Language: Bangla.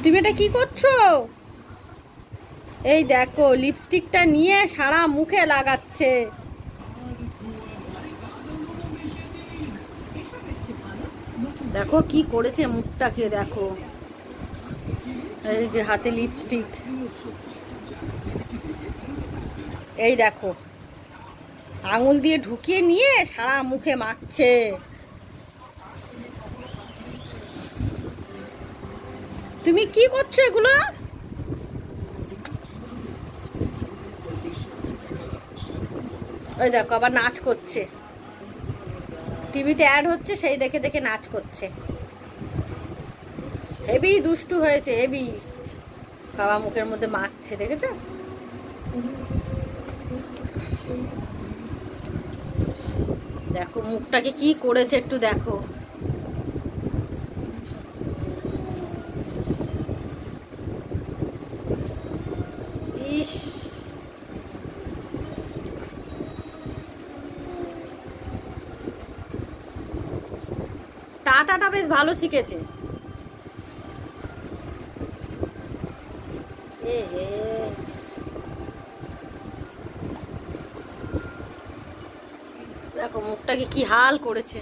তুমি এটা কি করছো? এই দেখো লিপস্টিকটা নিয়ে সারা মুখে লাগাচ্ছে। দেখো কি করেছে মুখটাকে, দেখো এই যে হাতে লিপস্টিক, এই দেখো আঙুল দিয়ে ঢুকিয়ে নিয়ে সারা মুখে মাখছে। তুমি কি করছো এগুলো? ওই দেখো আবার নাচ করছে, টিভিতে অ্যাড হচ্ছে সেই দেখে দেখে নাচ করছে। হেবি দুষ্টু হয়েছে, হেবি। বাবা মুখের মধ্যে মাখছে, দেখেছো? দেখো মুখটাকে কি করেছে একটু দেখো। ইস, টাটাটা বেশ ভালো শিখেছে। এ হে, দেখো মুখটাকে কি হাল করেছে।